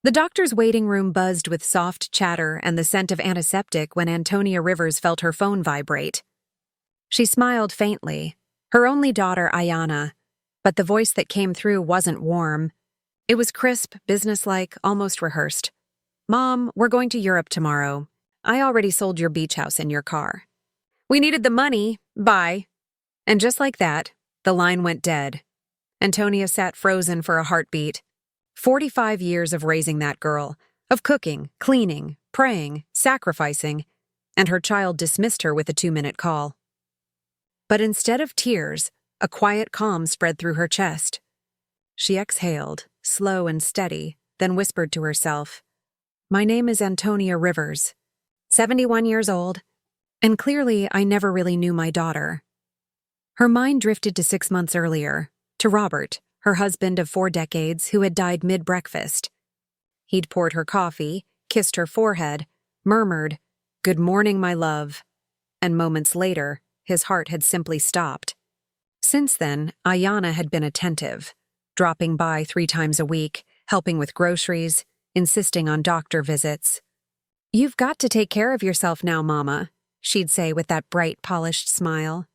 The doctor's waiting room buzzed with soft chatter and the scent of antiseptic when Antonia Rivers felt her phone vibrate. She smiled faintly, her only daughter Ayana, but the voice that came through wasn't warm. It was crisp, businesslike, almost rehearsed. "Mom, we're going to Europe tomorrow. I already sold your beach house and your car. We needed the money. Bye." And just like that, the line went dead. Antonia sat frozen for a heartbeat. 45 years of raising that girl, of cooking, cleaning, praying, sacrificing, and her child dismissed her with a 2-minute call. But instead of tears, a quiet calm spread through her chest. She exhaled, slow and steady, then whispered to herself, "My name is Antonia Rivers, 71 years old, and clearly I never really knew my daughter." Her mind drifted to 6 months earlier, to Robert, her husband of 4 decades who had died mid-breakfast. He'd poured her coffee, kissed her forehead, murmured, "Good morning, my love," and moments later, his heart had simply stopped. Since then, Ayana had been attentive, dropping by 3 times a week, helping with groceries, insisting on doctor visits. "You've got to take care of yourself now, Mama," she'd say with that bright, polished smile.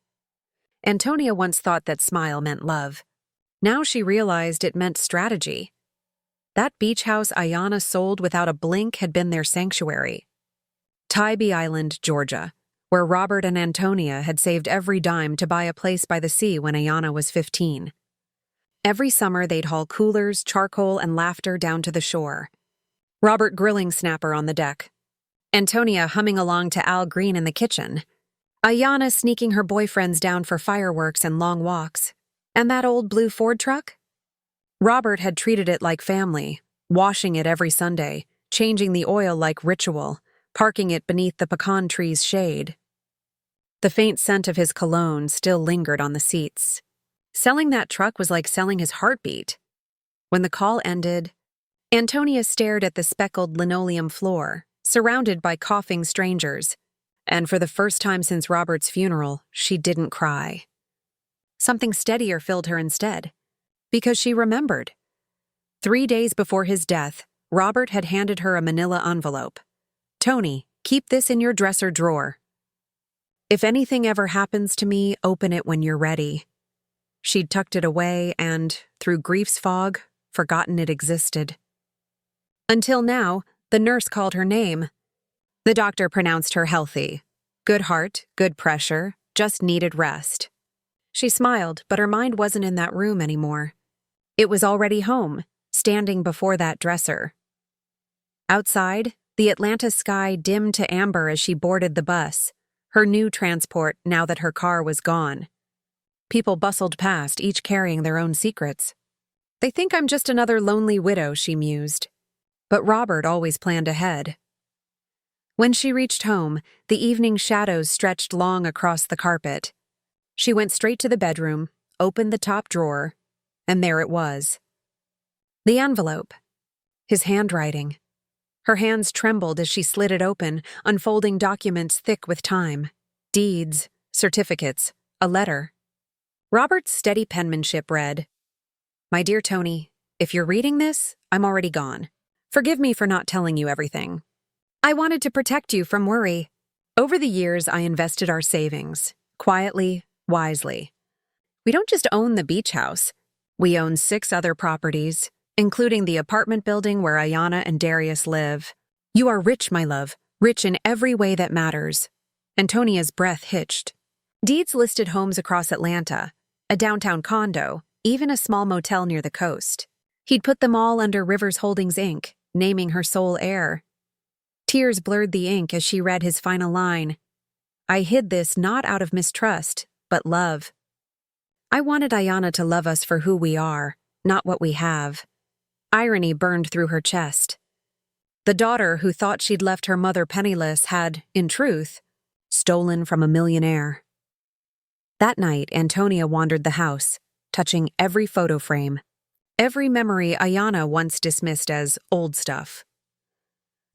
Antonia once thought that smile meant love. Now she realized it meant strategy. That beach house Ayana sold without a blink had been their sanctuary. Tybee Island, Georgia, where Robert and Antonia had saved every dime to buy a place by the sea when Ayana was 15. Every summer they'd haul coolers, charcoal, and laughter down to the shore. Robert grilling snapper on the deck, Antonia humming along to Al Green in the kitchen, Ayana sneaking her boyfriends down for fireworks and long walks. And that old blue Ford truck? Robert had treated it like family, washing it every Sunday, changing the oil like ritual, parking it beneath the pecan tree's shade. The faint scent of his cologne still lingered on the seats. Selling that truck was like selling his heartbeat. When the call ended, Antonia stared at the speckled linoleum floor, surrounded by coughing strangers, and for the first time since Robert's funeral, she didn't cry. Something steadier filled her instead, because she remembered. 3 days before his death, Robert had handed her a manila envelope. "Tony, keep this in your dresser drawer. If anything ever happens to me, open it when you're ready." She'd tucked it away and, through grief's fog, forgotten it existed. Until now, the nurse called her name. The doctor pronounced her healthy. Good heart, good pressure, just needed rest. She smiled, but her mind wasn't in that room anymore. It was already home, standing before that dresser. Outside, the Atlanta sky dimmed to amber as she boarded the bus, her new transport now that her car was gone. People bustled past, each carrying their own secrets. "They think I'm just another lonely widow," she mused. But Robert always planned ahead. When she reached home, the evening shadows stretched long across the carpet. She went straight to the bedroom, opened the top drawer, and there it was. The envelope. His handwriting. Her hands trembled as she slid it open, unfolding documents thick with time. Deeds, certificates, a letter. Robert's steady penmanship read, "My dear Tony, if you're reading this, I'm already gone. Forgive me for not telling you everything. I wanted to protect you from worry. Over the years, I invested our savings, quietly, wisely. We don't just own the beach house. We own 6 other properties, including the apartment building where Ayana and Darius live. You are rich, my love, rich in every way that matters." Antonia's breath hitched. Deeds listed homes across Atlanta, a downtown condo, even a small motel near the coast. He'd put them all under Rivers Holdings, Inc., naming her sole heir. Tears blurred the ink as she read his final line. "I hid this not out of mistrust, but love. I wanted Ayana to love us for who we are, not what we have." Irony burned through her chest. The daughter who thought she'd left her mother penniless had, in truth, stolen from a millionaire. That night, Antonia wandered the house, touching every photo frame, every memory Ayana once dismissed as old stuff.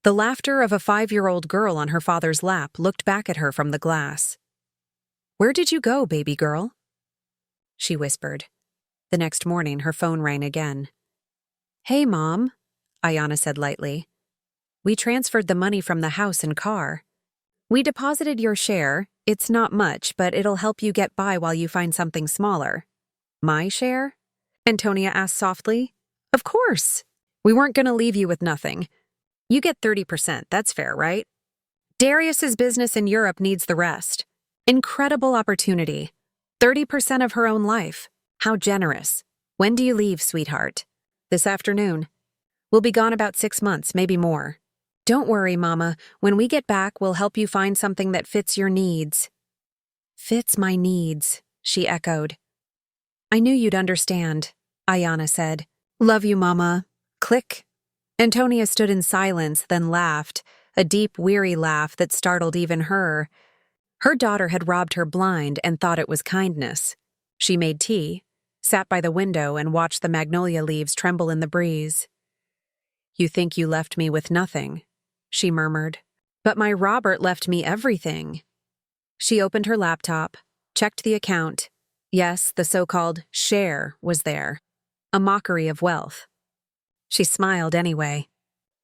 The laughter of a 5-year-old girl on her father's lap looked back at her from the glass. "Where did you go, baby girl?" she whispered. The next morning, her phone rang again. "Hey, Mom." Ayana said lightly. We transferred the money from the house and car. We deposited your share. It's not much, but it'll help you get by while you find something smaller. My share? Antonia asked softly. Of course. We weren't going to leave you with nothing. You get 30%, that's fair, right? Darius's business in Europe needs the rest. Incredible opportunity. 30% of her own life. How generous. When do you leave, sweetheart? This afternoon. We'll be gone about 6 months, maybe more. Don't worry, Mama. When we get back, we'll help you find something that fits your needs. Fits my needs, she echoed. I knew you'd understand, Ayana said. Love you, Mama. Click. Antonia stood in silence, then laughed, a deep, weary laugh that startled even her. Her daughter had robbed her blind and thought it was kindness. She made tea, sat by the window and watched the magnolia leaves tremble in the breeze. You think you left me with nothing, she murmured. But my Robert left me everything. She opened her laptop, checked the account. Yes, the so-called share was there, a mockery of wealth. She smiled anyway,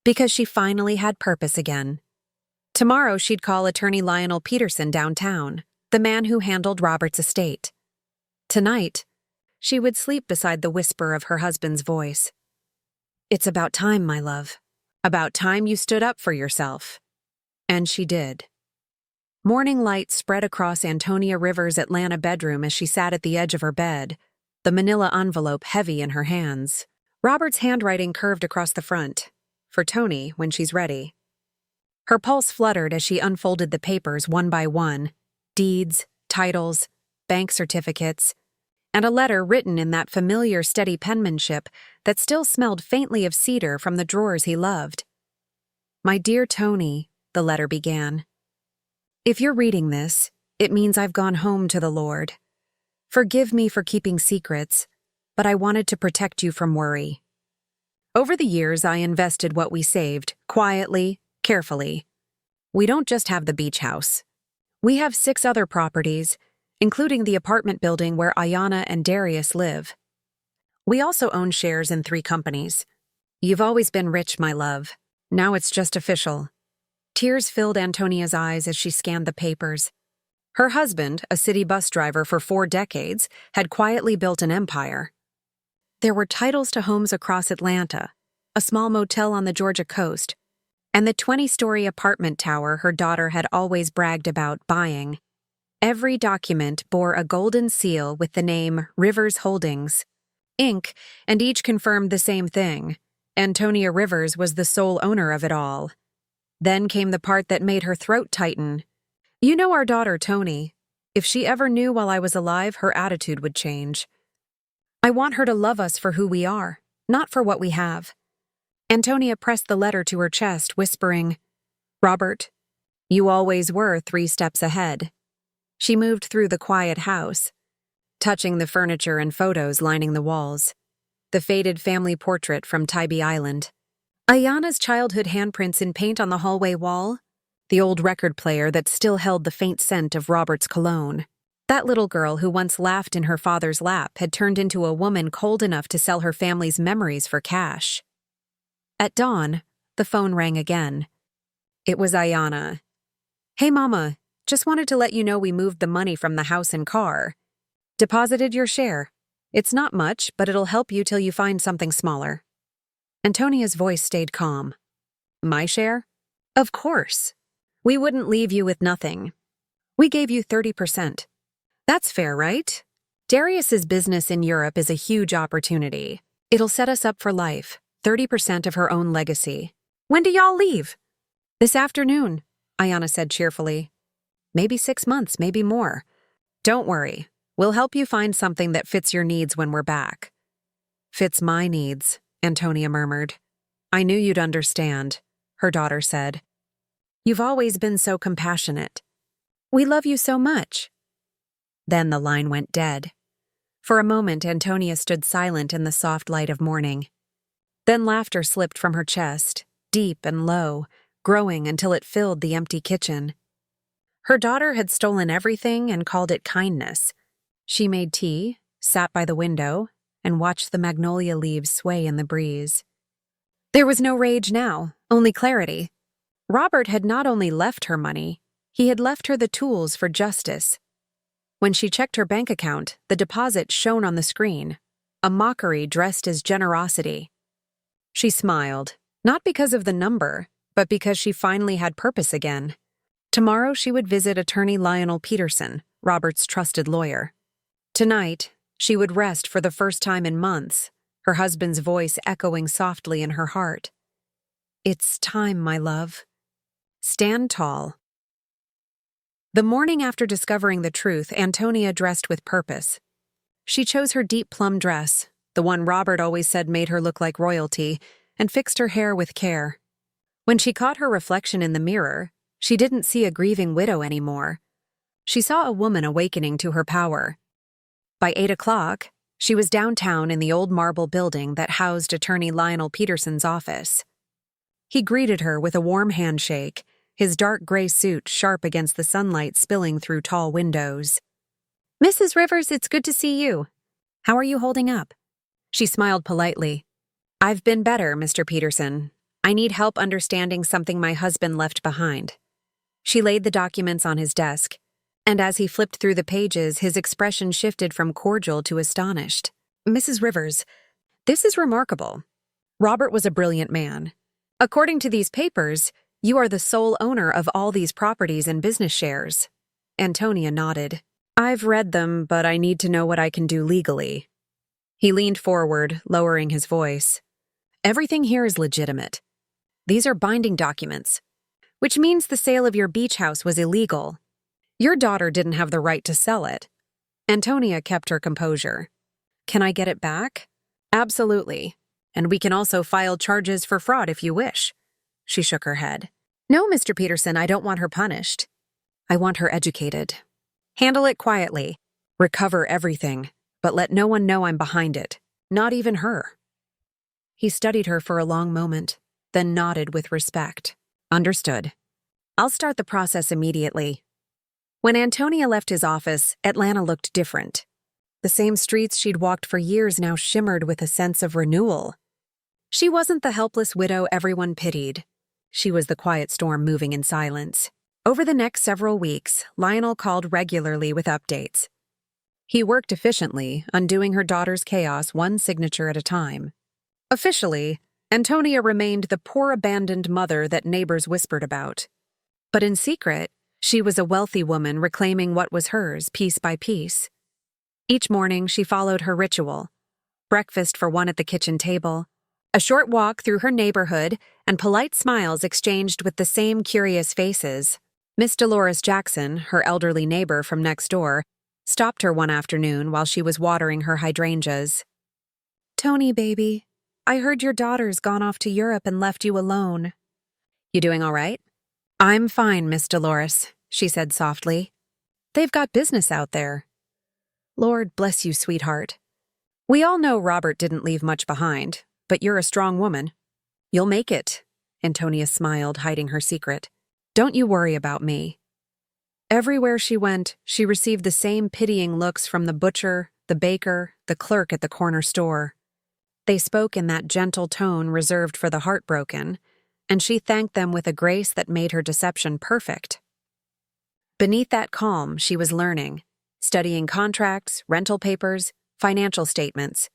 because she finally had purpose again. Tomorrow she'd call attorney Lionel Peterson downtown, the man who handled Robert's estate. Tonight, she would sleep beside the whisper of her husband's voice. It's about time, my love. About time you stood up for yourself. And she did. Morning light spread across Antonia Rivers' Atlanta bedroom as she sat at the edge of her bed, the manila envelope heavy in her hands. Robert's handwriting curved across the front, for Tony when she's ready. Her pulse fluttered as she unfolded the papers one by one, deeds, titles, bank certificates, and a letter written in that familiar steady penmanship that still smelled faintly of cedar from the drawers he loved. My dear Tony, the letter began. If you're reading this, it means I've gone home to the Lord. Forgive me for keeping secrets, but I wanted to protect you from worry. Over the years, I invested what we saved, quietly, carefully. We don't just have the beach house. We have 6 other properties, including the apartment building where Ayana and Darius live. We also own shares in 3 companies. You've always been rich, my love. Now it's just official. Tears filled Antonia's eyes as she scanned the papers. Her husband, a city bus driver for 4 decades, had quietly built an empire. There were titles to homes across Atlanta, a small motel on the Georgia coast, and the 20-story apartment tower her daughter had always bragged about buying. Every document bore a golden seal with the name Rivers Holdings, Inc., and each confirmed the same thing. Antonia Rivers was the sole owner of it all. Then came the part that made her throat tighten. You know our daughter, Tony. If she ever knew while I was alive, her attitude would change. I want her to love us for who we are, not for what we have. Antonia pressed the letter to her chest, whispering, Robert, you always were 3 steps ahead. She moved through the quiet house, touching the furniture and photos lining the walls. The faded family portrait from Tybee Island. Ayana's childhood handprints in paint on the hallway wall. The old record player that still held the faint scent of Robert's cologne. That little girl who once laughed in her father's lap had turned into a woman cold enough to sell her family's memories for cash. At dawn, the phone rang again. It was Ayana. Hey, Mama, just wanted to let you know we moved the money from the house and car. Deposited your share. It's not much, but it'll help you till you find something smaller. Antonia's voice stayed calm. My share? Of course. We wouldn't leave you with nothing. We gave you 30%. That's fair, right? Darius's business in Europe is a huge opportunity. It'll set us up for life, 30% of her own legacy. When do y'all leave? This afternoon, Ayana said cheerfully. Maybe 6 months, maybe more. Don't worry. We'll help you find something that fits your needs when we're back. Fits my needs, Antonia murmured. I knew you'd understand, her daughter said. You've always been so compassionate. We love you so much. Then the line went dead. For a moment, Antonia stood silent in the soft light of morning. Then laughter slipped from her chest, deep and low, growing until it filled the empty kitchen. Her daughter had stolen everything and called it kindness. She made tea, sat by the window, and watched the magnolia leaves sway in the breeze. There was no rage now, only clarity. Robert had not only left her money, he had left her the tools for justice. When she checked her bank account, the deposit shone on the screen, a mockery dressed as generosity. She smiled, not because of the number, but because she finally had purpose again. Tomorrow she would visit attorney Lionel Peterson, Robert's trusted lawyer. Tonight, she would rest for the first time in months, her husband's voice echoing softly in her heart. It's time, my love. Stand tall. The morning after discovering the truth, Antonia dressed with purpose. She chose her deep plum dress, the one Robert always said made her look like royalty, and fixed her hair with care. When she caught her reflection in the mirror, she didn't see a grieving widow anymore. She saw a woman awakening to her power. By 8 o'clock, she was downtown in the old marble building that housed attorney Lionel Peterson's office. He greeted her with a warm handshake, his dark gray suit sharp against the sunlight spilling through tall windows. "Mrs. Rivers, it's good to see you. How are you holding up?" She smiled politely. "I've been better, Mr. Peterson. I need help understanding something my husband left behind." She laid the documents on his desk, and as he flipped through the pages, his expression shifted from cordial to astonished. "Mrs. Rivers, this is remarkable. Robert was a brilliant man. According to these papers, you are the sole owner of all these properties and business shares." Antonia nodded. "I've read them, but I need to know what I can do legally." He leaned forward, lowering his voice. "Everything here is legitimate. These are binding documents, which means the sale of your beach house was illegal. Your daughter didn't have the right to sell it." Antonia kept her composure. "Can I get it back?" "Absolutely. And we can also file charges for fraud if you wish." She shook her head. "No, Mr. Peterson, I don't want her punished. I want her educated. Handle it quietly. Recover everything, but let no one know I'm behind it, not even her." He studied her for a long moment, then nodded with respect. "Understood. I'll start the process immediately." When Antonia left his office, Atlanta looked different. The same streets she'd walked for years now shimmered with a sense of renewal. She wasn't the helpless widow everyone pitied. She was the quiet storm moving in silence. Over the next several weeks, Lionel called regularly with updates. He worked efficiently, undoing her daughter's chaos one signature at a time. Officially, Antonia remained the poor abandoned mother that neighbors whispered about. But in secret, she was a wealthy woman reclaiming what was hers piece by piece. Each morning, she followed her ritual: breakfast for one at the kitchen table, a short walk through her neighborhood, and polite smiles exchanged with the same curious faces. Miss Dolores Jackson, her elderly neighbor from next door, stopped her one afternoon while she was watering her hydrangeas. "Tony, baby, I heard your daughter's gone off to Europe and left you alone." "You doing all right?" "I'm fine, Miss Dolores," she said softly. "They've got business out there." "Lord bless you, sweetheart. We all know Robert didn't leave much behind, but you're a strong woman. You'll make it." Antonia smiled, hiding her secret. "Don't you worry about me." Everywhere she went, she received the same pitying looks from the butcher, the baker, the clerk at the corner store. They spoke in that gentle tone reserved for the heartbroken, and she thanked them with a grace that made her deception perfect. Beneath that calm, she was learning, studying contracts, rental papers, financial statements.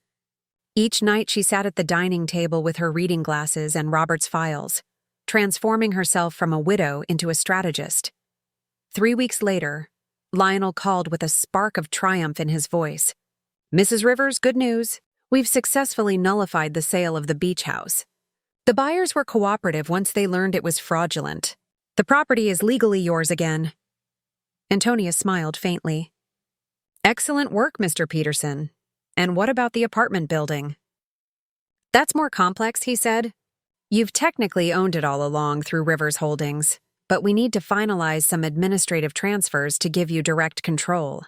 Each night she sat at the dining table with her reading glasses and Robert's files, transforming herself from a widow into a strategist. 3 weeks later, Lionel called with a spark of triumph in his voice. "Mrs. Rivers, good news. We've successfully nullified the sale of the beach house. The buyers were cooperative once they learned it was fraudulent. The property is legally yours again." Antonia smiled faintly. "Excellent work, Mr. Peterson. And what about the apartment building?" "That's more complex," he said. "You've technically owned it all along through Rivers Holdings, but we need to finalize some administrative transfers to give you direct control."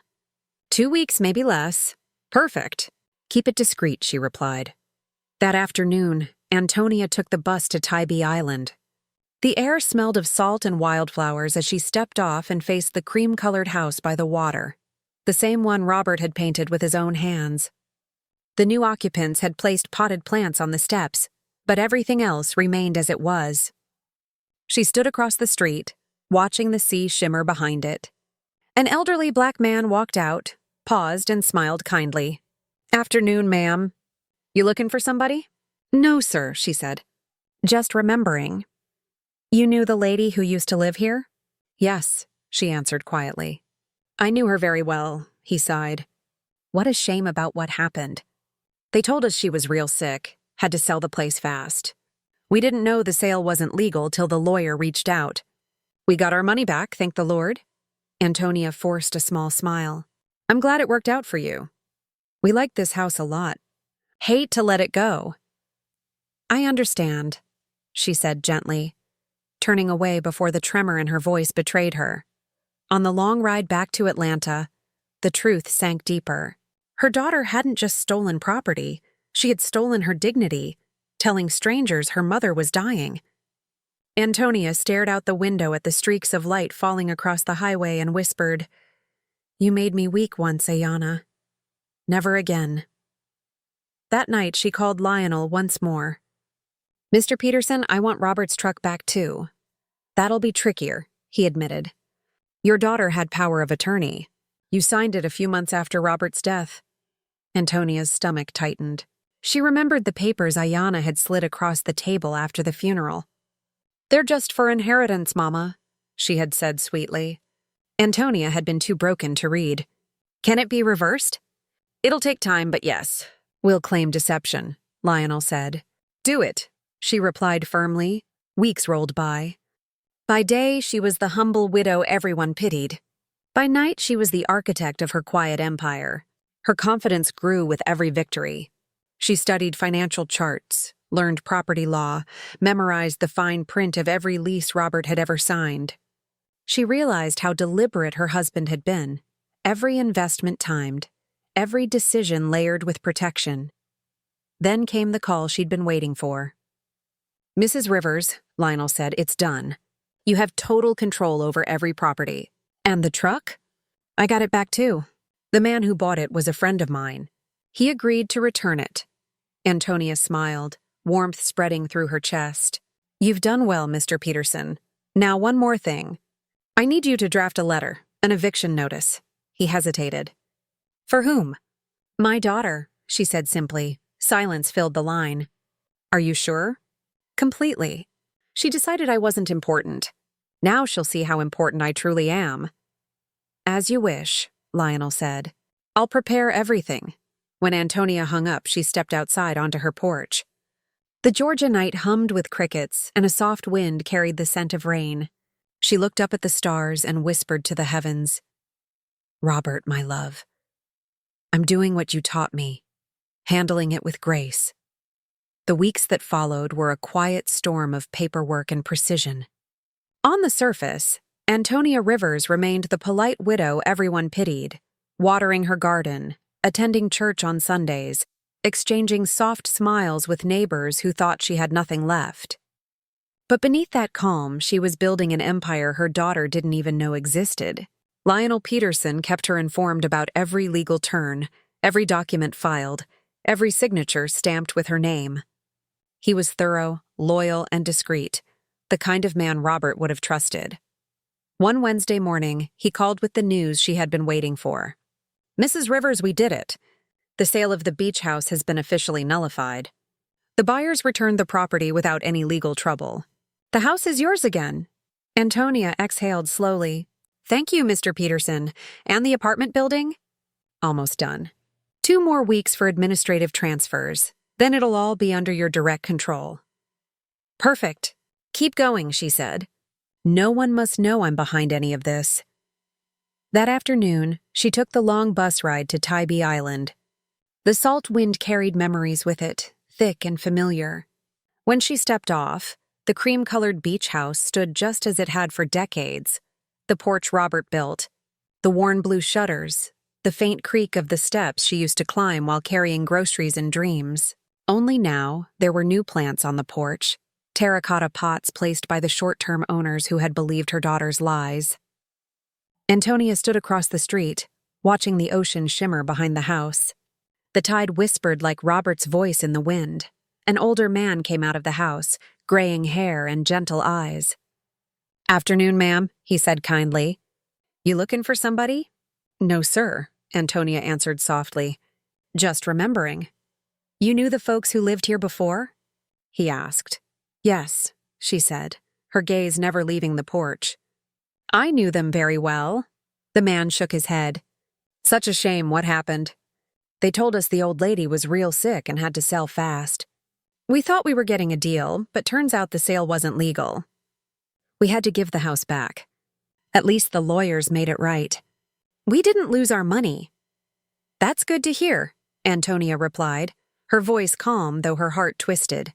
2 weeks, maybe less. "Perfect. Keep it discreet," she replied. That afternoon, Antonia took the bus to Tybee Island. The air smelled of salt and wildflowers as she stepped off and faced the cream-colored house by the water, the same one Robert had painted with his own hands. The new occupants had placed potted plants on the steps, but everything else remained as it was. She stood across the street, watching the sea shimmer behind it. An elderly black man walked out, paused, and smiled kindly. "Afternoon, ma'am. You looking for somebody?" "No, sir," she said. "Just remembering." "You knew the lady who used to live here?" "Yes," she answered quietly. "I knew her very well," he sighed. "What a shame about what happened. They told us she was real sick, had to sell the place fast. We didn't know the sale wasn't legal till the lawyer reached out. We got our money back, thank the Lord." Antonia forced a small smile. "I'm glad it worked out for you. We liked this house a lot. Hate to let it go." "I understand," she said gently, turning away before the tremor in her voice betrayed her. On the long ride back to Atlanta, the truth sank deeper. Her daughter hadn't just stolen property, she had stolen her dignity, telling strangers her mother was dying. Antonia stared out the window at the streaks of light falling across the highway and whispered, "You made me weak once, Ayana. Never again." That night she called Lionel once more. "Mr. Peterson, I want Robert's truck back too." "That'll be trickier," he admitted. "Your daughter had power of attorney. You signed it a few months after Robert's death." Antonia's stomach tightened. She remembered the papers Ayana had slid across the table after the funeral. "They're just for inheritance, Mama," she had said sweetly. Antonia had been too broken to read. "Can it be reversed?" "It'll take time, but yes. We'll claim deception," Lionel said. "Do it," she replied firmly. Weeks rolled by. By day, she was the humble widow everyone pitied. By night, she was the architect of her quiet empire. Her confidence grew with every victory. She studied financial charts, learned property law, memorized the fine print of every lease Robert had ever signed. She realized how deliberate her husband had been, every investment timed, every decision layered with protection. Then came the call she'd been waiting for. "Mrs. Rivers," Lionel said, "it's done. You have total control over every property. And the truck? I got it back too. The man who bought it was a friend of mine. He agreed to return it." Antonia smiled, warmth spreading through her chest. "You've done well, Mr. Peterson. Now one more thing. I need you to draft a letter, an eviction notice." He hesitated. "For whom?" "My daughter," she said simply. Silence filled the line. "Are you sure?" "Completely. She decided I wasn't important. Now she'll see how important I truly am." "As you wish," Lionel said. "I'll prepare everything." When Antonia hung up, she stepped outside onto her porch. The Georgia night hummed with crickets, and a soft wind carried the scent of rain. She looked up at the stars and whispered to the heavens, "Robert, my love, I'm doing what you taught me, handling it with grace." The weeks that followed were a quiet storm of paperwork and precision. On the surface, Antonia Rivers remained the polite widow everyone pitied, watering her garden, attending church on Sundays, exchanging soft smiles with neighbors who thought she had nothing left. But beneath that calm, she was building an empire her daughter didn't even know existed. Lionel Peterson kept her informed about every legal turn, every document filed, every signature stamped with her name. He was thorough, loyal, and discreet, the kind of man Robert would have trusted. One Wednesday morning, he called with the news she had been waiting for. "Mrs. Rivers, we did it. The sale of the beach house has been officially nullified. The buyers returned the property without any legal trouble. The house is yours again." Antonia exhaled slowly. "Thank you, Mr. Peterson. And the apartment building?" "Almost done. 2 more weeks for administrative transfers. Then it'll all be under your direct control." "Perfect. Keep going," she said. "No one must know I'm behind any of this." That afternoon, she took the long bus ride to Tybee Island. The salt wind carried memories with it, thick and familiar. When she stepped off, the cream-colored beach house stood just as it had for decades. The porch Robert built, the worn blue shutters, the faint creak of the steps she used to climb while carrying groceries and dreams. Only now, there were new plants on the porch, terracotta pots placed by the short-term owners who had believed her daughter's lies. Antonia stood across the street, watching the ocean shimmer behind the house. The tide whispered like Robert's voice in the wind, An older man came out of the house, graying hair and gentle eyes. "Afternoon, ma'am," he said kindly. "You looking for somebody?" "No, sir," Antonia answered softly. "Just remembering." "You knew the folks who lived here before?" he asked. "Yes," she said, her gaze never leaving the porch. "I knew them very well." The man shook his head. "Such a shame what happened. They told us the old lady was real sick and had to sell fast. We thought we were getting a deal, but turns out the sale wasn't legal. We had to give the house back. At least the lawyers made it right. We didn't lose our money." "That's good to hear," Antonia replied, her voice calm though her heart twisted.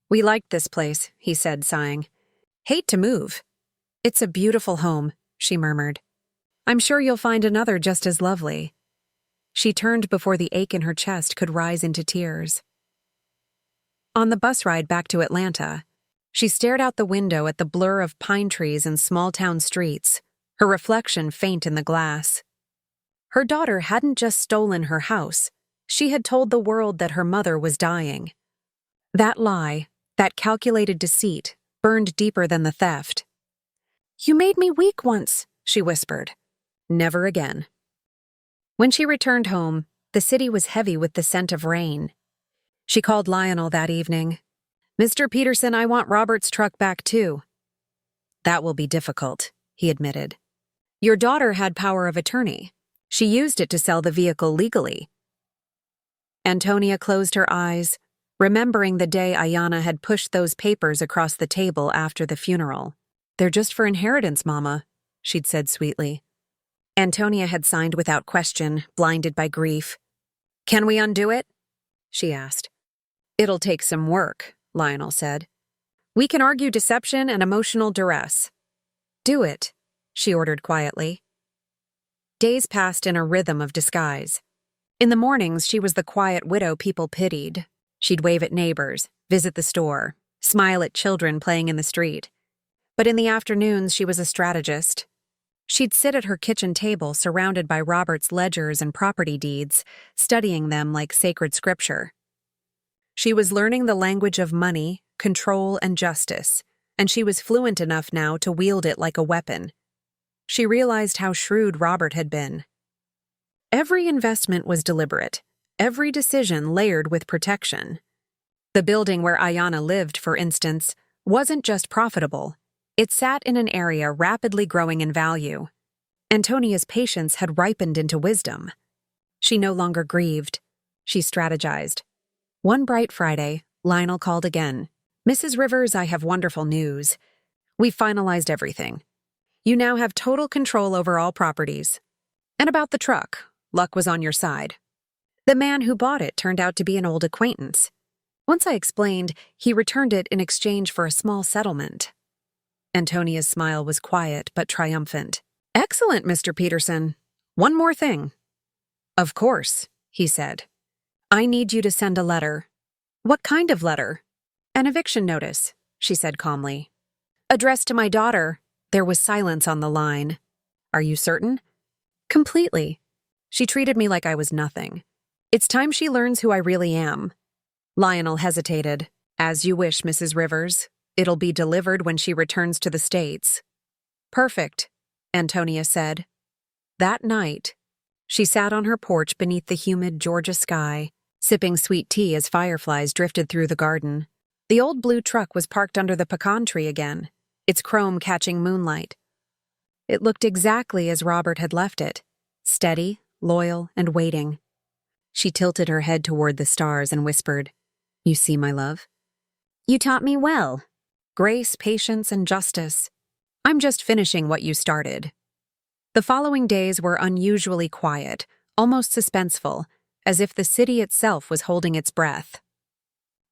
"We liked this place," he said, sighing. "Hate to move." "It's a beautiful home," she murmured. "I'm sure you'll find another just as lovely." She turned before the ache in her chest could rise into tears. On the bus ride back to Atlanta, she stared out the window at the blur of pine trees and small-town streets, her reflection faint in the glass. Her daughter hadn't just stolen her house, she had told the world that her mother was dying. That lie, that calculated deceit, burned deeper than the theft. "You made me weak once," she whispered. "Never again." When she returned home, the city was heavy with the scent of rain. She called Lionel that evening. "Mr. Peterson, I want Robert's truck back too." "That will be difficult," he admitted. "Your daughter had power of attorney. She used it to sell the vehicle legally." Antonia closed her eyes, remembering the day Ayana had pushed those papers across the table after the funeral. "They're just for inheritance, Mama," she'd said sweetly. Antonia had signed without question, blinded by grief. "Can we undo it?" she asked. "It'll take some work," Lionel said. "We can argue deception and emotional duress." "Do it," she ordered quietly. Days passed in a rhythm of disguise. In the mornings, she was the quiet widow people pitied. She'd wave at neighbors, visit the store, smile at children playing in the street. But in the afternoons, she was a strategist. She'd sit at her kitchen table surrounded by Robert's ledgers and property deeds, studying them like sacred scripture. She was learning the language of money, control, and justice, and she was fluent enough now to wield it like a weapon. She realized how shrewd Robert had been. Every investment was deliberate, every decision layered with protection. The building where Ayana lived, for instance, wasn't just profitable. It sat in an area rapidly growing in value. Antonia's patience had ripened into wisdom. She no longer grieved. She strategized. One bright Friday, Lionel called again. "Mrs. Rivers, I have wonderful news. We've finalized everything. You now have total control over all properties. And about the truck, luck was on your side. The man who bought it turned out to be an old acquaintance. Once I explained, he returned it in exchange for a small settlement." Antonia's smile was quiet but triumphant. "Excellent, Mr. Peterson. One more thing." "Of course," he said. "I need you to send a letter." "What kind of letter?" "An eviction notice," she said calmly. "Addressed to my daughter." There was silence on the line. "Are you certain?" "Completely. She treated me like I was nothing. It's time she learns who I really am." Lionel hesitated. "As you wish, Mrs. Rivers. It'll be delivered when she returns to the States." "Perfect," Antonia said. That night, she sat on her porch beneath the humid Georgia sky, sipping sweet tea as fireflies drifted through the garden. The old blue truck was parked under the pecan tree again, its chrome catching moonlight. It looked exactly as Robert had left it, steady, loyal, and waiting. She tilted her head toward the stars and whispered, "You see, my love? You taught me well. Grace, patience, and justice. I'm just finishing what you started." The following days were unusually quiet, almost suspenseful, as if the city itself was holding its breath.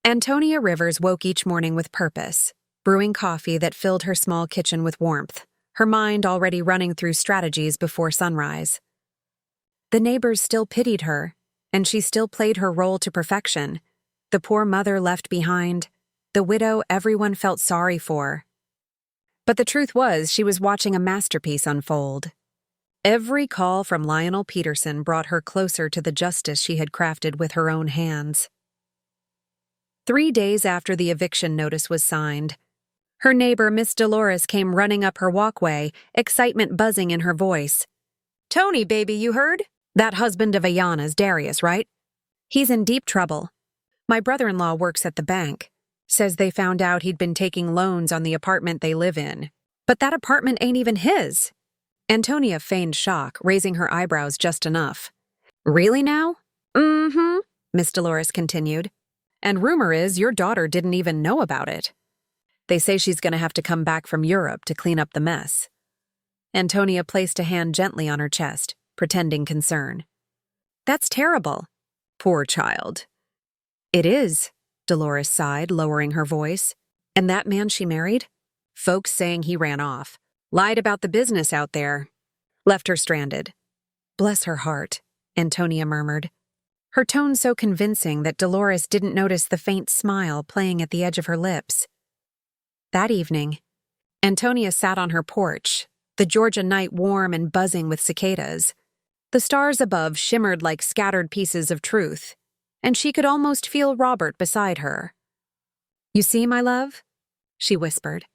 Antonia Rivers woke each morning with purpose, brewing coffee that filled her small kitchen with warmth, her mind already running through strategies before sunrise. The neighbors still pitied her, and she still played her role to perfection. The poor mother left behind, the widow everyone felt sorry for. But the truth was, she was watching a masterpiece unfold. Every call from Lionel Peterson brought her closer to the justice she had crafted with her own hands. 3 days after the eviction notice was signed. Her neighbor, Miss Dolores, came running up her walkway, excitement buzzing in her voice. "Tony, baby, you heard? That husband of Ayana's, Darius, right? He's in deep trouble. My brother-in-law works at the bank. Says they found out he'd been taking loans on the apartment they live in. But that apartment ain't even his." Antonia feigned shock, raising her eyebrows just enough. "Really now?" "Mm-hmm," Miss Dolores continued. "And rumor is your daughter didn't even know about it. They say she's going to have to come back from Europe to clean up the mess." Antonia placed a hand gently on her chest, pretending concern. "That's terrible." "Poor child." "It is," Dolores sighed, lowering her voice. "And that man she married? Folks saying he ran off. Lied about the business out there. Left her stranded." "Bless her heart," Antonia murmured, her tone so convincing that Dolores didn't notice the faint smile playing at the edge of her lips. That evening, Antonia sat on her porch, the Georgia night warm and buzzing with cicadas. The stars above shimmered like scattered pieces of truth, and she could almost feel Robert beside her. "You see, my love?" she whispered.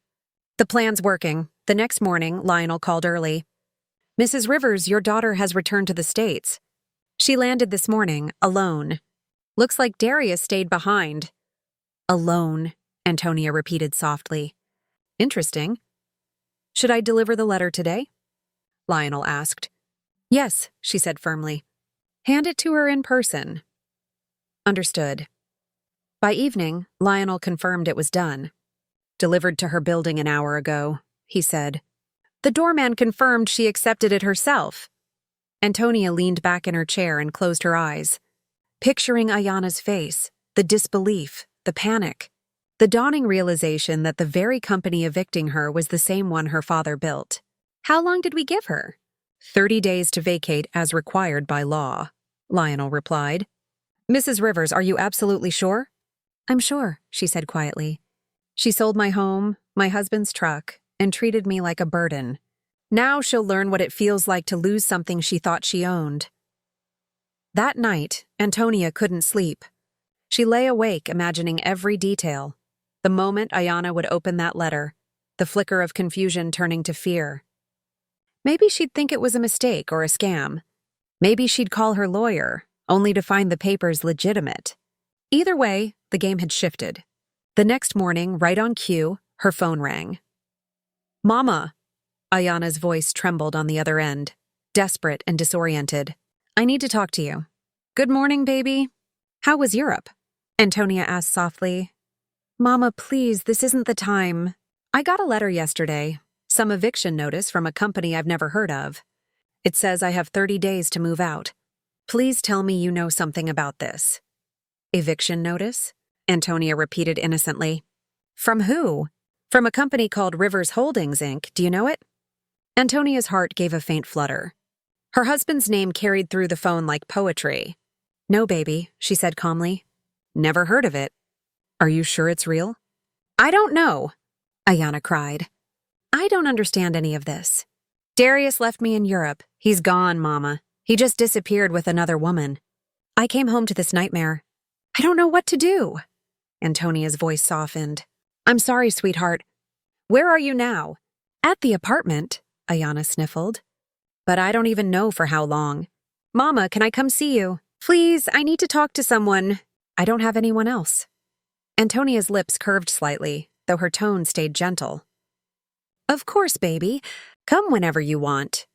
"The plan's working." The next morning, Lionel called early. "Mrs. Rivers, your daughter has returned to the States. She landed this morning, alone. Looks like Darius stayed behind." "Alone," Antonia repeated softly. "Interesting. Should I deliver the letter today?" Lionel asked. "Yes," she said firmly. "Hand it to her in person." "Understood." By evening, Lionel confirmed it was done. "Delivered to her building an hour ago," he said. "The doorman confirmed she accepted it herself." Antonia leaned back in her chair and closed her eyes, picturing Ayana's face, the disbelief, the panic, the dawning realization that the very company evicting her was the same one her father built. "How long did we give her?" 30 days to vacate as required by law," Lionel replied. "Mrs. Rivers, are you absolutely sure?" "I'm sure," she said quietly. "She sold my home, my husband's truck, and treated me like a burden. Now she'll learn what it feels like to lose something she thought she owned." That night, Antonia couldn't sleep. She lay awake imagining every detail. The moment Ayana would open that letter, the flicker of confusion turning to fear. Maybe she'd think it was a mistake or a scam. Maybe she'd call her lawyer, only to find the papers legitimate. Either way, the game had shifted. The next morning, right on cue, her phone rang. "Mama," Ayana's voice trembled on the other end, desperate and disoriented. "I need to talk to you." "Good morning, baby." "How was Europe?" Antonia asked softly. "Mama, please, this isn't the time. I got a letter yesterday, some eviction notice from a company I've never heard of. It says I have 30 days to move out. Please tell me you know something about this." "Eviction notice?" Antonia repeated innocently. "From who?" "From a company called Rivers Holdings, Inc. Do you know it?" Antonia's heart gave a faint flutter. Her husband's name carried through the phone like poetry. "No, baby," she said calmly. "Never heard of it." "Are you sure it's real?" "I don't know," Ayana cried. "I don't understand any of this. Darius left me in Europe. He's gone, Mama. He just disappeared with another woman. I came home to this nightmare. I don't know what to do." Antonia's voice softened. "I'm sorry, sweetheart. Where are you now?" "At the apartment," Ayana sniffled. "But I don't even know for how long. Mama, can I come see you? Please, I need to talk to someone. I don't have anyone else." Antonia's lips curved slightly, though her tone stayed gentle. "Of course, baby. Come whenever you want."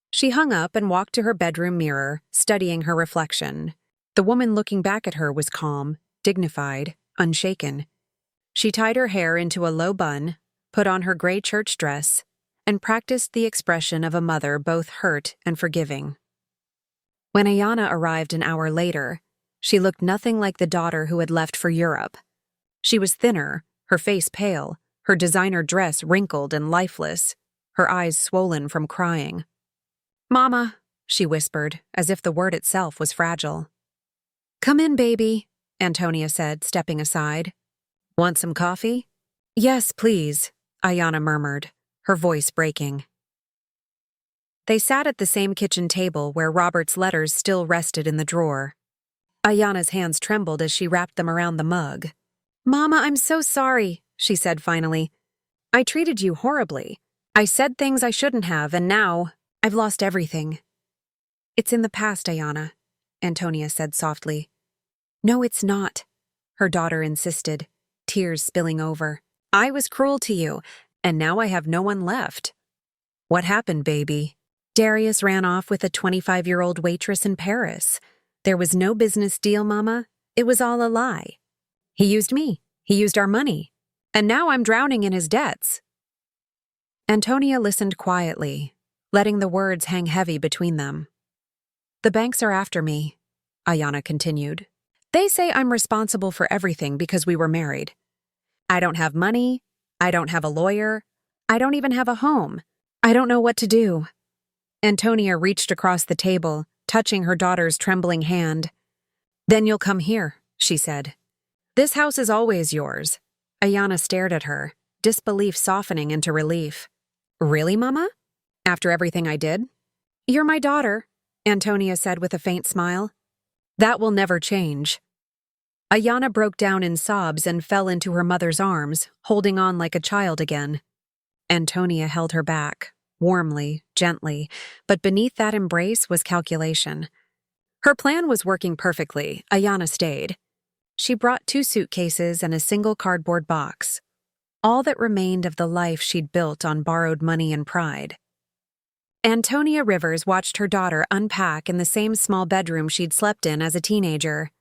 She hung up and walked to her bedroom mirror, studying her reflection. The woman looking back at her was calm, dignified, unshaken. She tied her hair into a low bun, put on her gray church dress, and practiced the expression of a mother both hurt and forgiving. When Ayana arrived an hour later, she looked nothing like the daughter who had left for Europe. She was thinner, her face pale, her designer dress wrinkled and lifeless, her eyes swollen from crying. "Mama," she whispered, as if the word itself was fragile. "Come in, baby," Antonia said, stepping aside. "Want some coffee?" "Yes, please," Ayana murmured, her voice breaking. They sat at the same kitchen table where Robert's letters still rested in the drawer. Ayana's hands trembled as she wrapped them around the mug. "Mama, I'm so sorry," she said finally. "I treated you horribly. I said things I shouldn't have, and now I've lost everything." "It's in the past, Ayana," Antonia said softly. "No, it's not," her daughter insisted, tears spilling over. "I was cruel to you, and now I have no one left." "What happened, baby?" "Darius ran off with a 25-year-old waitress in Paris. There was no business deal, Mama. It was all a lie. He used me. He used our money. And now I'm drowning in his debts." Antonia listened quietly, letting the words hang heavy between them. "The banks are after me," Ayana continued. "They say I'm responsible for everything because we were married. I don't have money. I don't have a lawyer. I don't even have a home. I don't know what to do." Antonia reached across the table, touching her daughter's trembling hand. "Then you'll come here," she said. "This house is always yours." Ayana stared at her, disbelief softening into relief. "Really, Mama? After everything I did?" "You're my daughter," Antonia said with a faint smile. "That will never change." Ayana broke down in sobs and fell into her mother's arms, holding on like a child again. Antonia held her back, warmly, gently, but beneath that embrace was calculation. Her plan was working perfectly. Ayana stayed. She brought 2 suitcases and a single cardboard box, all that remained of the life she'd built on borrowed money and pride. Antonia Rivers watched her daughter unpack in the same small bedroom she'd slept in as a teenager,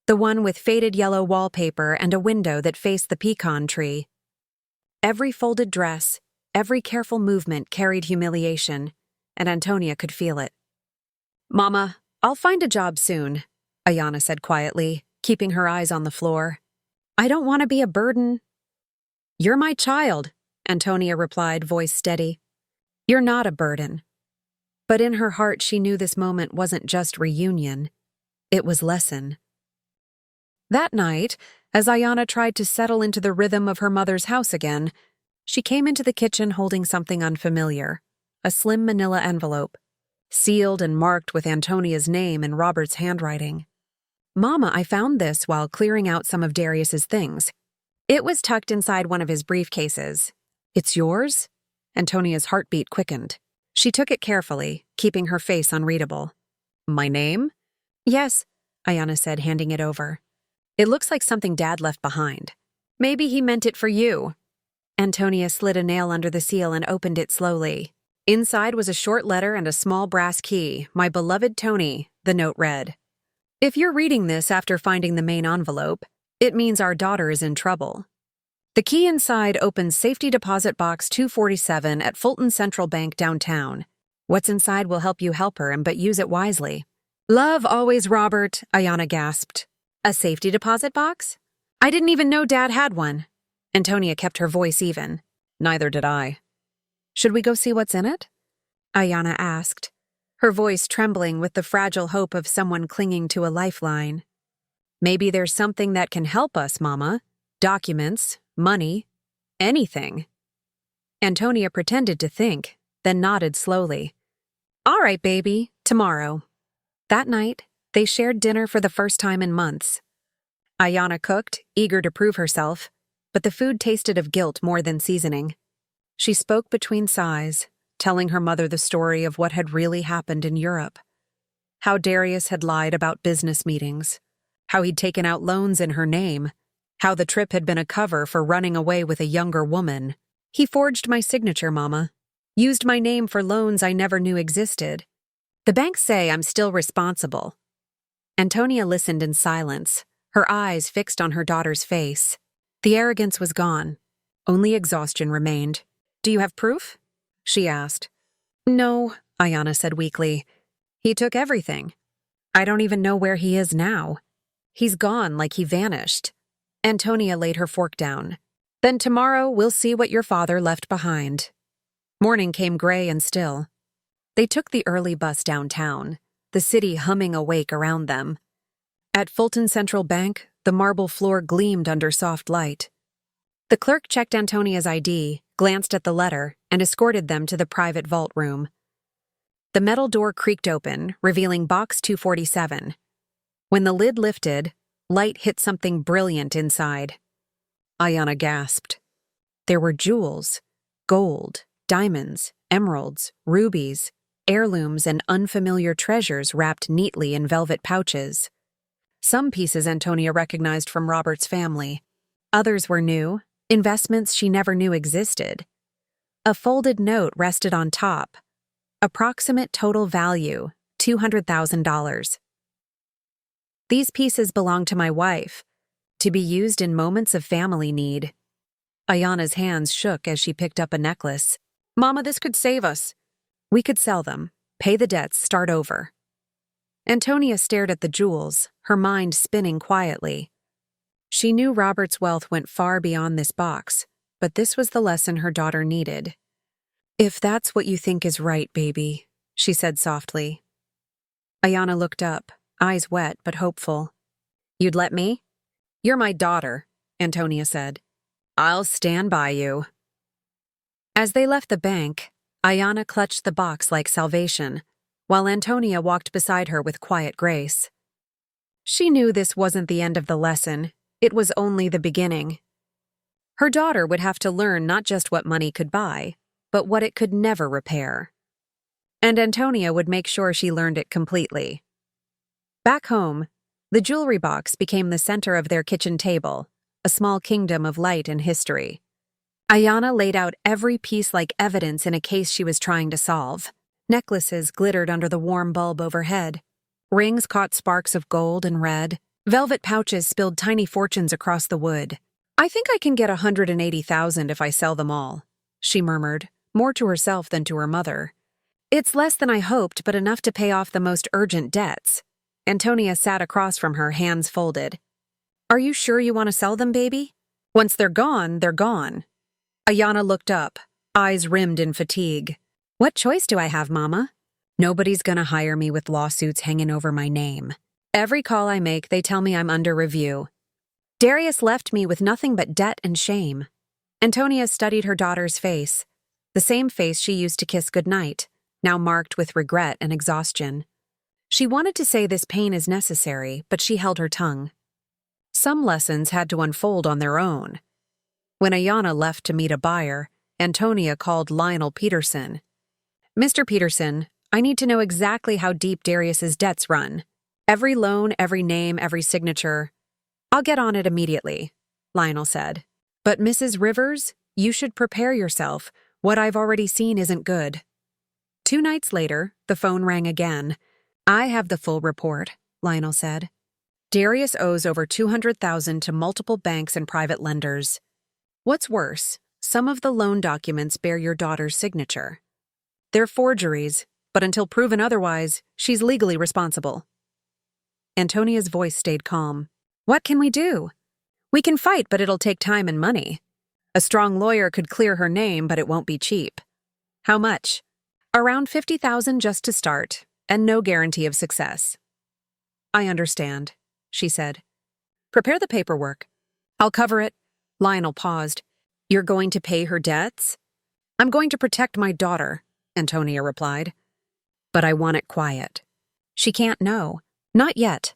the one with faded yellow wallpaper and a window that faced the pecan tree. Every folded dress, every careful movement carried humiliation, and Antonia could feel it. "Mama, I'll find a job soon," Ayana said quietly, keeping her eyes on the floor. "I don't want to be a burden." "You're my child," Antonia replied, voice steady. "You're not a burden." But in her heart she knew this moment wasn't just reunion. It was lesson. That night, as Ayana tried to settle into the rhythm of her mother's house again, she came into the kitchen holding something unfamiliar, a slim manila envelope, sealed and marked with Antonia's name in Robert's handwriting. "Mama, I found this while clearing out some of Darius's things. It was tucked inside one of his briefcases. It's yours?" Antonia's heartbeat quickened. She took it carefully, keeping her face unreadable. "My name?" "Yes," Ayana said, handing it over. "It looks like something Dad left behind. Maybe he meant it for you." Antonia slid a nail under the seal and opened it slowly. Inside was a short letter and a small brass key. "My beloved Tony," the note read. "If you're reading this after finding the main envelope, it means our daughter is in trouble. The key inside opens safety deposit box 247 at Fulton Central Bank downtown. What's inside will help you help her, but use it wisely. Love always, Robert," Ayana gasped. "A safety deposit box? I didn't even know Dad had one." Antonia kept her voice even. "Neither did I." "Should we go see what's in it?" Ayana asked, her voice trembling with the fragile hope of someone clinging to a lifeline. "Maybe there's something that can help us, Mama. Documents, money, anything." Antonia pretended to think, then nodded slowly. "All right, baby, tomorrow." That night, they shared dinner for the first time in months. Ayana cooked, eager to prove herself, but the food tasted of guilt more than seasoning. She spoke between sighs, telling her mother the story of what had really happened in Europe. How Darius had lied about business meetings, how he'd taken out loans in her name, how the trip had been a cover for running away with a younger woman. "He forged my signature, Mama. Used my name for loans I never knew existed. The banks say I'm still responsible." Antonia listened in silence, her eyes fixed on her daughter's face. The arrogance was gone. Only exhaustion remained. "Do you have proof?" she asked. "No," Ayana said weakly. "He took everything. I don't even know where he is now. He's gone like he vanished." Antonia laid her fork down. "Then tomorrow we'll see what your father left behind." Morning came gray and still. They took the early bus downtown, the city humming awake around them. At Fulton Central Bank, the marble floor gleamed under soft light. The clerk checked Antonia's ID, glanced at the letter, and escorted them to the private vault room. The metal door creaked open, revealing box 247. When the lid lifted, light hit something brilliant inside. Ayana gasped. There were jewels, gold, diamonds, emeralds, rubies, heirlooms, and unfamiliar treasures wrapped neatly in velvet pouches. Some pieces Antonia recognized from Robert's family. Others were new, investments she never knew existed. A folded note rested on top. Approximate total value, $200,000. These pieces belong to my wife, to be used in moments of family need. Ayana's hands shook as she picked up a necklace. Mama, this could save us. We could sell them, pay the debts, start over. Antonia stared at the jewels, her mind spinning quietly. She knew Robert's wealth went far beyond this box, but this was the lesson her daughter needed. If that's what you think is right, baby, she said softly. Ayana looked up, eyes wet but hopeful. You'd let me? You're my daughter, Antonia said. I'll stand by you. As they left the bank, Ayana clutched the box like salvation, while Antonia walked beside her with quiet grace. She knew this wasn't the end of the lesson, it was only the beginning. Her daughter would have to learn not just what money could buy, but what it could never repair. And Antonia would make sure she learned it completely. Back home, the jewelry box became the center of their kitchen table, a small kingdom of light and history. Ayana laid out every piece like evidence in a case she was trying to solve. Necklaces glittered under the warm bulb overhead. Rings caught sparks of gold and red. Velvet pouches spilled tiny fortunes across the wood. I think I can get $180,000 if I sell them all, she murmured, more to herself than to her mother. It's less than I hoped, but enough to pay off the most urgent debts. Antonia sat across from her, hands folded. Are you sure you want to sell them, baby? Once they're gone, they're gone. Ayana looked up, eyes rimmed in fatigue. What choice do I have, Mama? Nobody's gonna hire me with lawsuits hanging over my name. Every call I make, they tell me I'm under review. Darius left me with nothing but debt and shame. Antonia studied her daughter's face, the same face she used to kiss goodnight, now marked with regret and exhaustion. She wanted to say this pain is necessary, but she held her tongue. Some lessons had to unfold on their own. When Ayana left to meet a buyer, Antonia called Lionel Peterson. Mr. Peterson, I need to know exactly how deep Darius's debts run. Every loan, every name, every signature. I'll get on it immediately, Lionel said. But Mrs. Rivers, you should prepare yourself. What I've already seen isn't good. 2 nights later, the phone rang again. I have the full report, Lionel said. Darius owes over $200,000 to multiple banks and private lenders. What's worse, some of the loan documents bear your daughter's signature. They're forgeries, but until proven otherwise, she's legally responsible. Antonia's voice stayed calm. What can we do? We can fight, but it'll take time and money. A strong lawyer could clear her name, but it won't be cheap. How much? Around $50,000 just to start, and no guarantee of success. I understand, she said. Prepare the paperwork. I'll cover it. Lionel paused. You're going to pay her debts? I'm going to protect my daughter, Antonia replied. But I want it quiet. She can't know. Not yet.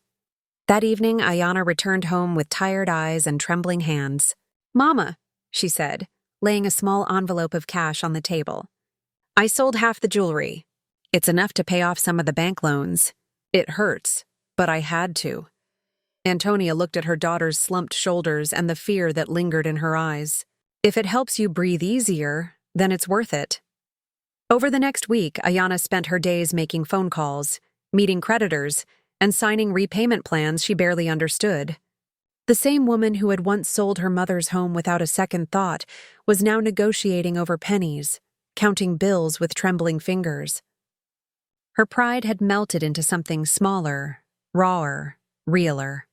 That evening, Ayana returned home with tired eyes and trembling hands. Mama, she said, laying a small envelope of cash on the table. I sold half the jewelry. It's enough to pay off some of the bank loans. It hurts, but I had to. Antonia looked at her daughter's slumped shoulders and the fear that lingered in her eyes. If it helps you breathe easier, then it's worth it. Over the next week, Ayana spent her days making phone calls, meeting creditors, and signing repayment plans she barely understood. The same woman who had once sold her mother's home without a second thought was now negotiating over pennies, counting bills with trembling fingers. Her pride had melted into something smaller, rawer, realer.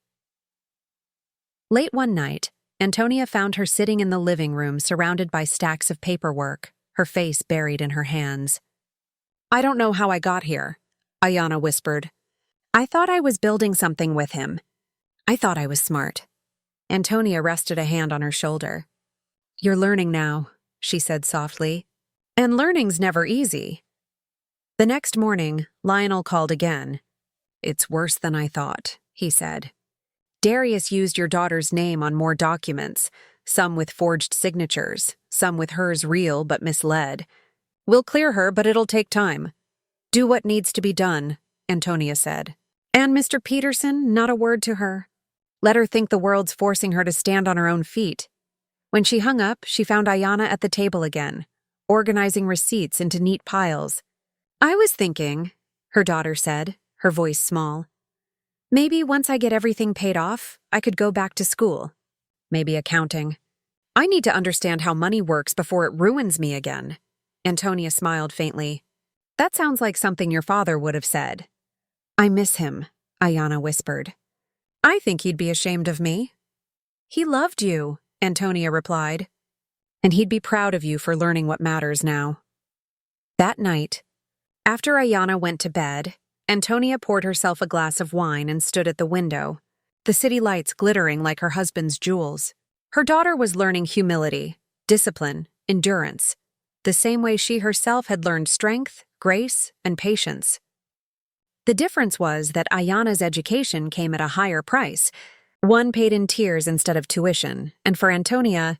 Late one night, Antonia found her sitting in the living room surrounded by stacks of paperwork, her face buried in her hands. I don't know how I got here, Ayana whispered. I thought I was building something with him. I thought I was smart. Antonia rested a hand on her shoulder. You're learning now, she said softly. And learning's never easy. The next morning, Lionel called again. It's worse than I thought, he said. Darius used your daughter's name on more documents, some with forged signatures, some with hers real but misled. We'll clear her, but it'll take time. Do what needs to be done, Antonia said. And Mr. Peterson, not a word to her. Let her think the world's forcing her to stand on her own feet. When she hung up, she found Ayana at the table again, organizing receipts into neat piles. I was thinking, her daughter said, her voice small. Maybe once I get everything paid off, I could go back to school. Maybe accounting. I need to understand how money works before it ruins me again. Antonia smiled faintly. That sounds like something your father would have said. I miss him, Ayana whispered. I think he'd be ashamed of me. He loved you, Antonia replied. And he'd be proud of you for learning what matters now. That night, after Ayana went to bed, Antonia poured herself a glass of wine and stood at the window, the city lights glittering like her husband's jewels. Her daughter was learning humility, discipline, endurance, the same way she herself had learned strength, grace, and patience. The difference was that Ayana's education came at a higher price, one paid in tears instead of tuition, and for Antonia,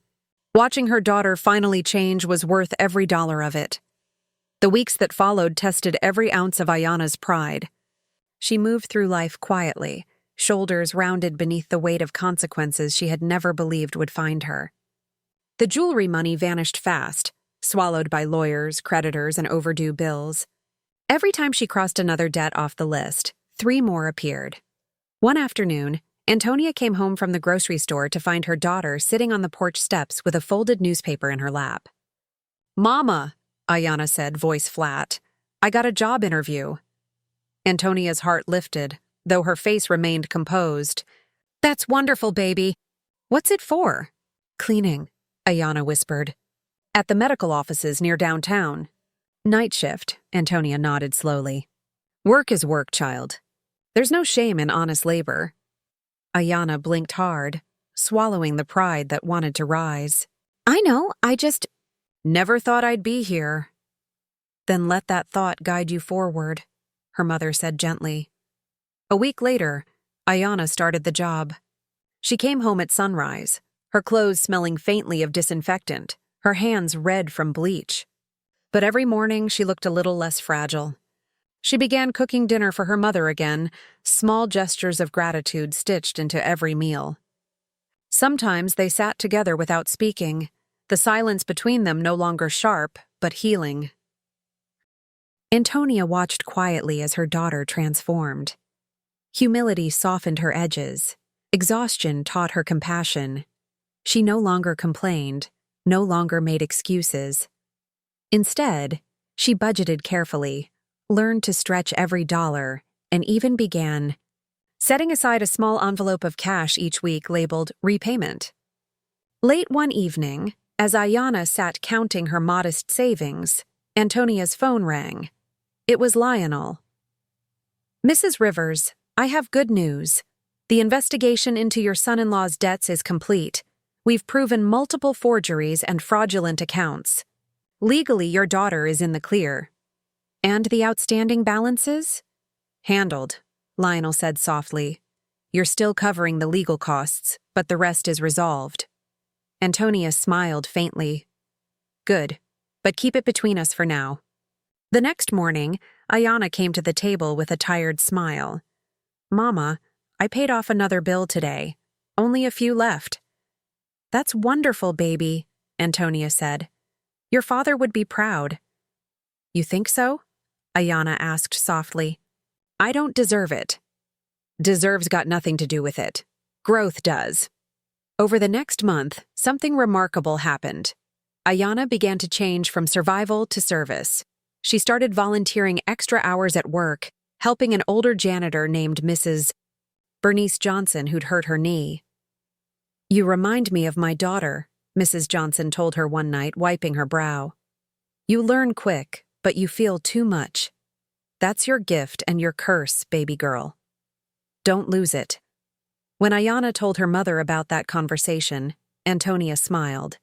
watching her daughter finally change was worth every dollar of it. The weeks that followed tested every ounce of Ayana's pride. She moved through life quietly, shoulders rounded beneath the weight of consequences she had never believed would find her. The jewelry money vanished fast, swallowed by lawyers, creditors, and overdue bills. Every time she crossed another debt off the list, 3 more appeared. One afternoon, Antonia came home from the grocery store to find her daughter sitting on the porch steps with a folded newspaper in her lap. Mama, Ayana said, voice flat, I got a job interview. Antonia's heart lifted, though her face remained composed. That's wonderful, baby. What's it for? Cleaning, Ayana whispered. At the medical offices near downtown. Night shift, Antonia nodded slowly. Work is work, child. There's no shame in honest labor. Ayana blinked hard, swallowing the pride that wanted to rise. I know, I just... Never thought I'd be here. Then let that thought guide you forward, her mother said gently. A week later, Ayana started the job. She came home at sunrise, her clothes smelling faintly of disinfectant, her hands red from bleach. But every morning she looked a little less fragile. She began cooking dinner for her mother again, small gestures of gratitude stitched into every meal. Sometimes they sat together without speaking, the silence between them no longer sharp, but healing. Antonia watched quietly as her daughter transformed. Humility softened her edges. Exhaustion taught her compassion. She no longer complained, no longer made excuses. Instead, she budgeted carefully, learned to stretch every dollar, and even began setting aside a small envelope of cash each week labeled repayment. Late one evening, as Ayana sat counting her modest savings, Antonia's phone rang. It was Lionel. Mrs. Rivers, I have good news. The investigation into your son-in-law's debts is complete. We've proven multiple forgeries and fraudulent accounts. Legally, your daughter is in the clear. And the outstanding balances? Handled, Lionel said softly. You're still covering the legal costs, but the rest is resolved. Antonia smiled faintly. Good, but keep it between us for now. The next morning, Ayana came to the table with a tired smile. Mama, I paid off another bill today. Only a few left. That's wonderful, baby, Antonia said. Your father would be proud. You think so? Ayana asked softly. I don't deserve it. Deserve's got nothing to do with it. Growth does. Over the next month, something remarkable happened. Ayana began to change from survival to service. She started volunteering extra hours at work, helping an older janitor named Mrs. Bernice Johnson who'd hurt her knee. You remind me of my daughter, Mrs. Johnson told her one night, wiping her brow. You learn quick, but you feel too much. That's your gift and your curse, baby girl. Don't lose it. When Ayana told her mother about that conversation, Antonia smiled.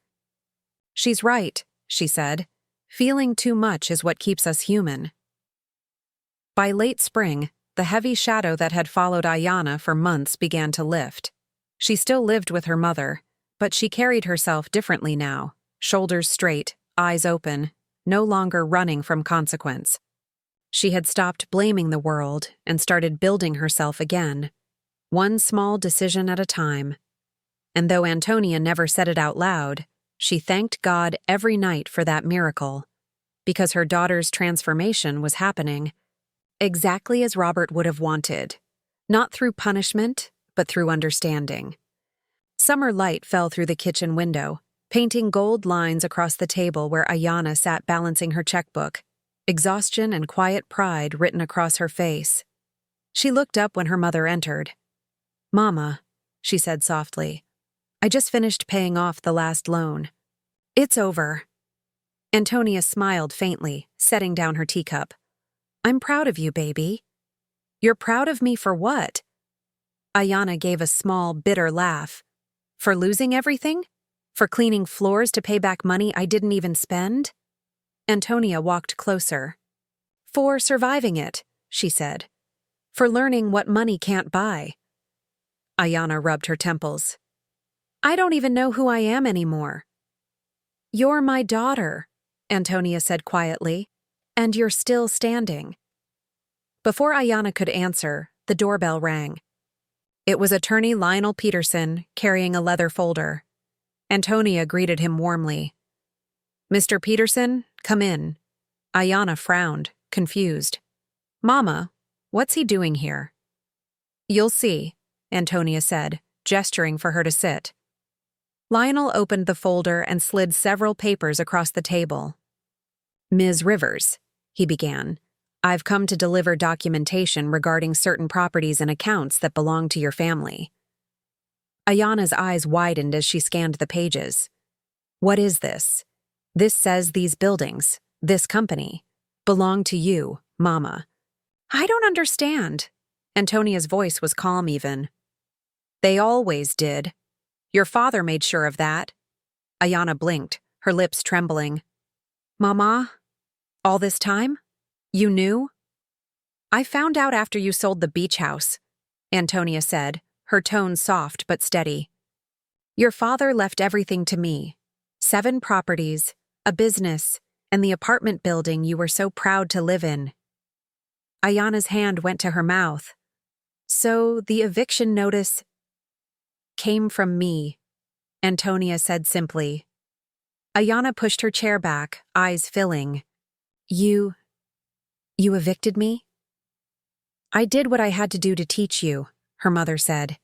She's right, she said. Feeling too much is what keeps us human. By late spring, the heavy shadow that had followed Ayana for months began to lift. She still lived with her mother, but she carried herself differently now, shoulders straight, eyes open, no longer running from consequence. She had stopped blaming the world and started building herself again, one small decision at a time. And though Antonia never said it out loud, she thanked God every night for that miracle, because her daughter's transformation was happening exactly as Robert would have wanted, not through punishment, but through understanding. Summer light fell through the kitchen window, painting gold lines across the table where Ayana sat balancing her checkbook, exhaustion and quiet pride written across her face. She looked up when her mother entered. "Mama," she said softly, "I just finished paying off the last loan. It's over." Antonia smiled faintly, setting down her teacup. "I'm proud of you, baby." "You're proud of me for what?" Ayana gave a small, bitter laugh. "For losing everything? For cleaning floors to pay back money I didn't even spend?" Antonia walked closer. "For surviving it," she said. "For learning what money can't buy." Ayana rubbed her temples. "I don't even know who I am anymore." "You're my daughter," Antonia said quietly, "and you're still standing." Before Ayana could answer, the doorbell rang. It was attorney Lionel Peterson carrying a leather folder. Antonia greeted him warmly. "Mr. Peterson, come in." Ayana frowned, confused. "Mama, what's he doing here?" "You'll see," Antonia said, gesturing for her to sit. Lionel opened the folder and slid several papers across the table. "Ms. Rivers," he began, "I've come to deliver documentation regarding certain properties and accounts that belong to your family." Ayana's eyes widened as she scanned the pages. "What is this? This says these buildings, this company, belong to you, Mama." "I don't understand." Antonia's voice was calm even. "They always did. Your father made sure of that." Ayana blinked, her lips trembling. "Mama, all this time? You knew?" "I found out after you sold the beach house," Antonia said, her tone soft but steady. "Your father left everything to me. 7 properties, a business, and the apartment building you were so proud to live in." Ayana's hand went to her mouth. "So the eviction notice came from me," Antonia said simply. Ayana pushed her chair back, eyes filling. You evicted me?" "I did what I had to do to teach you," her mother said.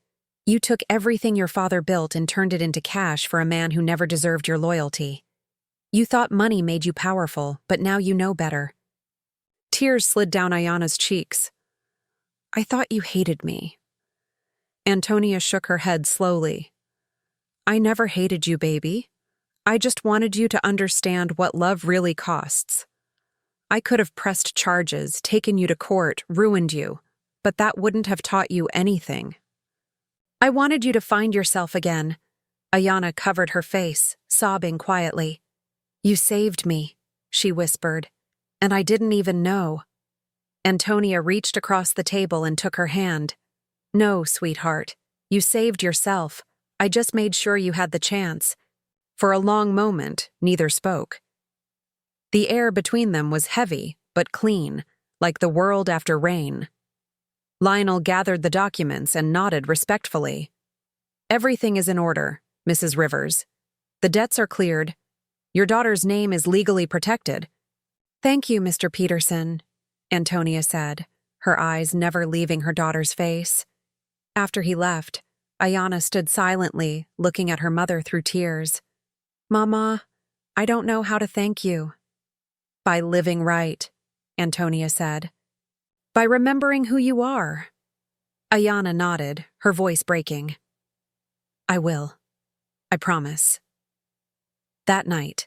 "You took everything your father built and turned it into cash for a man who never deserved your loyalty. You thought money made you powerful, but now you know better." Tears slid down Ayana's cheeks. "I thought you hated me." Antonia shook her head slowly. "I never hated you, baby. I just wanted you to understand what love really costs. I could have pressed charges, taken you to court, ruined you, but that wouldn't have taught you anything. I wanted you to find yourself again." Ayana covered her face, sobbing quietly. "You saved me," she whispered, "and I didn't even know." Antonia reached across the table and took her hand. "No, sweetheart, you saved yourself. I just made sure you had the chance." For a long moment, neither spoke. The air between them was heavy, but clean, like the world after rain. Lionel gathered the documents and nodded respectfully. "Everything is in order, Mrs. Rivers. The debts are cleared. Your daughter's name is legally protected." "Thank you, Mr. Peterson," Antonia said, her eyes never leaving her daughter's face. After he left, Ayana stood silently, looking at her mother through tears. "Mama, I don't know how to thank you." "By living right," Antonia said. "By remembering who you are." Ayana nodded, her voice breaking. "I will. I promise." That night,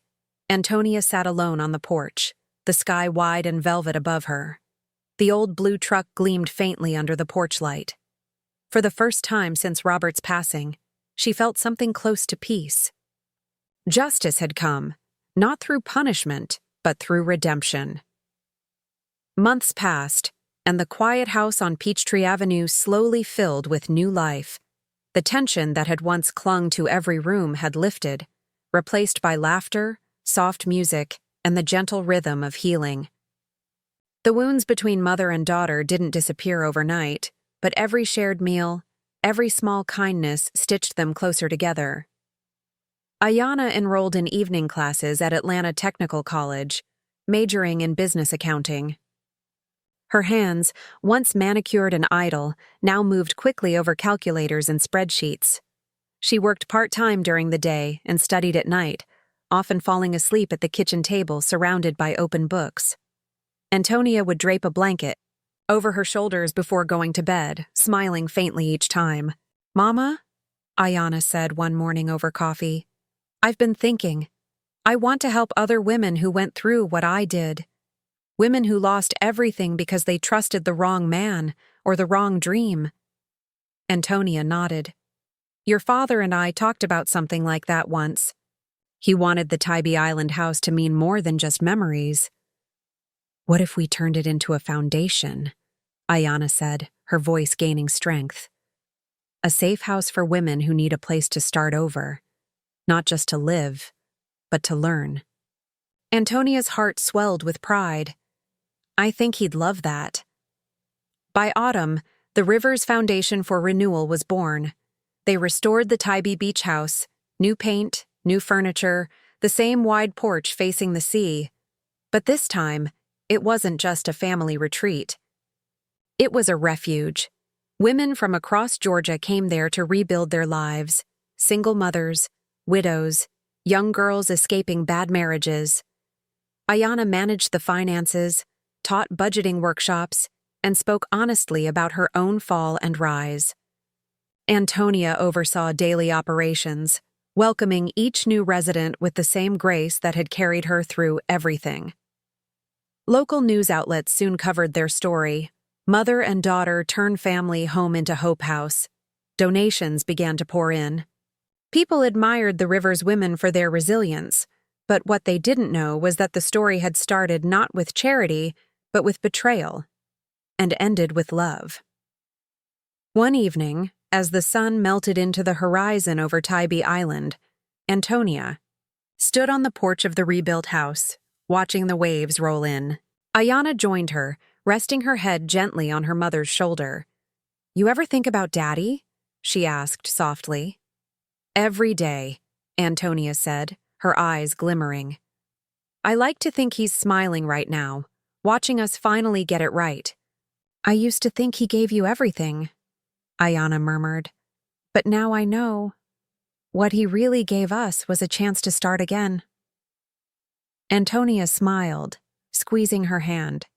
Antonia sat alone on the porch, the sky wide and velvet above her. The old blue truck gleamed faintly under the porch light. For the first time since Robert's passing, she felt something close to peace. Justice had come, not through punishment, but through redemption. Months passed, and the quiet house on Peachtree Avenue slowly filled with new life. The tension that had once clung to every room had lifted, replaced by laughter, soft music, and the gentle rhythm of healing. The wounds between mother and daughter didn't disappear overnight, but every shared meal, every small kindness stitched them closer together. Ayana enrolled in evening classes at Atlanta Technical College, majoring in business accounting. Her hands, once manicured and idle, now moved quickly over calculators and spreadsheets. She worked part-time during the day and studied at night, often falling asleep at the kitchen table surrounded by open books. Antonia would drape a blanket over her shoulders before going to bed, smiling faintly each time. "Mama," Ayana said one morning over coffee, "I've been thinking. I want to help other women who went through what I did. Women who lost everything because they trusted the wrong man or the wrong dream." Antonia nodded. "Your father and I talked about something like that once. He wanted the Tybee Island house to mean more than just memories." "What if we turned it into a foundation?" Ayana said, her voice gaining strength. "A safe house for women who need a place to start over. Not just to live, but to learn." Antonia's heart swelled with pride. "I think he'd love that." By autumn, the Rivers Foundation for Renewal was born. They restored the Tybee Beach House, new paint, new furniture, the same wide porch facing the sea. But this time, it wasn't just a family retreat. It was a refuge. Women from across Georgia came there to rebuild their lives. Single mothers, widows, young girls escaping bad marriages. Ayana managed the finances, taught budgeting workshops, and spoke honestly about her own fall and rise. Antonia oversaw daily operations, welcoming each new resident with the same grace that had carried her through everything. Local news outlets soon covered their story. Mother and daughter turn family home into Hope House. Donations began to pour in. People admired the Rivers women for their resilience, but what they didn't know was that the story had started not with charity, but with betrayal, and ended with love. One evening, as the sun melted into the horizon over Tybee Island, Antonia stood on the porch of the rebuilt house, watching the waves roll in. Ayana joined her, resting her head gently on her mother's shoulder. "You ever think about Daddy?" she asked softly. "Every day," Antonia said, her eyes glimmering. "I like to think he's smiling right now, watching us finally get it right." "I used to think he gave you everything," Ayana murmured. "But now I know. What he really gave us was a chance to start again." Antonia smiled, squeezing her hand.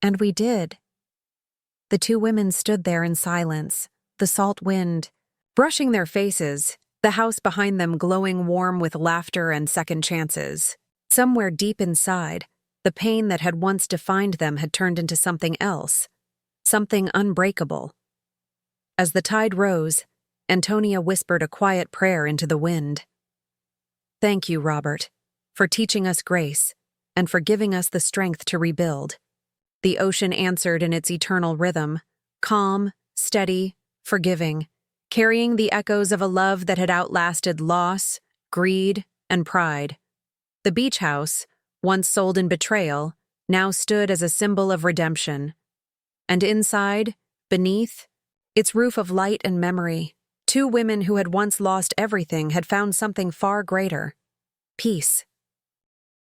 "And we did." The two women stood there in silence, the salt wind brushing their faces, the house behind them glowing warm with laughter and second chances. Somewhere deep inside, the pain that had once defined them had turned into something else, something unbreakable. As the tide rose, Antonia whispered a quiet prayer into the wind. "Thank you, Robert, for teaching us grace and for giving us the strength to rebuild." The ocean answered in its eternal rhythm, calm, steady, forgiving, carrying the echoes of a love that had outlasted loss, greed, and pride. The beach house, once sold in betrayal, now stood as a symbol of redemption. And inside, beneath, its roof of light and memory, two women who had once lost everything had found something far greater: peace.